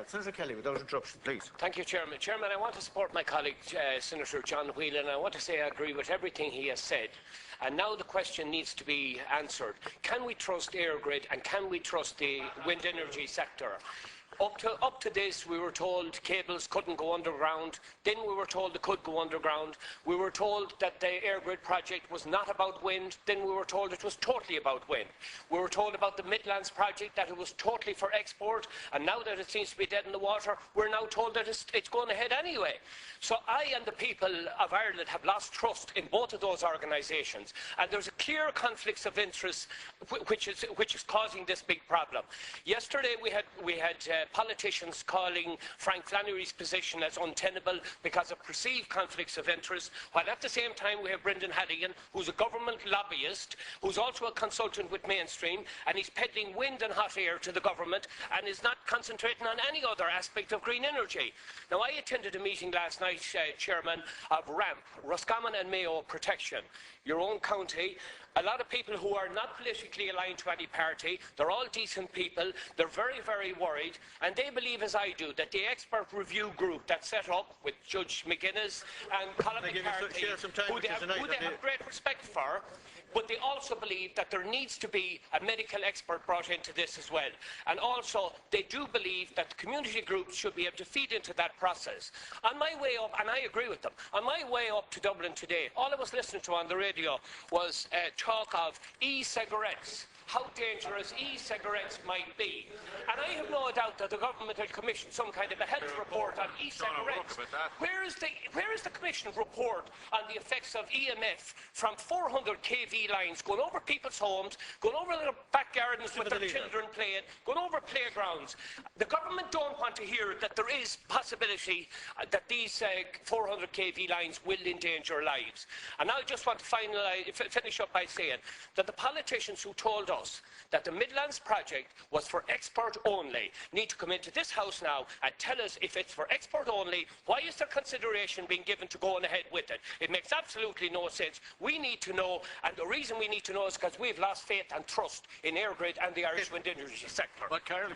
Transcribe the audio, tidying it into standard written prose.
Senator Kelly, without interruption, please. Thank you, Chairman. Chairman, I want to support my colleague, Senator John Whelan, and I want to say I agree with everything he has said. And now the question needs to be answered. Can we trust EirGrid and can we trust the wind energy sector? Up to this, we were told cables couldn't go underground. Then we were told they could go underground. We were told that the EirGrid project was not about wind. Then we were told it was totally about wind. We were told about the Midlands project that it was totally for export. And now that it seems to be dead in the water, we're now told that it's going ahead anyway. So I and the people of Ireland have lost trust in both of those organisations. And there's a clear conflict of interest which is causing this big problem. Yesterday we had politicians calling Frank Flannery's position as untenable because of perceived conflicts of interest, while at the same time we have Brendan Halligan, who's a government lobbyist, who's also a consultant with Mainstream, and he's peddling wind and hot air to the government and is not concentrating on any other aspect of green energy. Now, I attended a meeting last night, Chairman, of RAMP, Roscommon and Mayo Protection, your own county. A lot of people who are not politically aligned to any party, they're all decent people, they're very, very worried, and they believe, as I do, that the expert review group that's set up with Judge McGuinness and Colin McCarthy, who they have great respect for, but they also believe that there needs to be a medical expert brought into this as well. And also, they do believe that the community groups should be able to feed into that process. On my way up, and I agree with them, on my way up to Dublin today, all I was listening to on the radio was talk of e-cigarettes, how dangerous e-cigarettes might be. And I have no doubt that the government will commission some kind of a health report on e-cigarettes. Where is the Commission report on the effects of EMF from 400 kV lines going over people's homes, going over their back gardens with their children playing, going over playgrounds? The government don't want to hear that there is possibility that these 400 kV lines will endanger lives. And I just want to finish up by saying that the politicians who told us that the Midlands project was for export only need to come into this House now and tell us, if it's for export only, why is there consideration being given to going ahead with it? It makes absolutely no sense. We need to know, and the reason we need to know is because we've lost faith and trust in EirGrid and the Irish wind energy sector.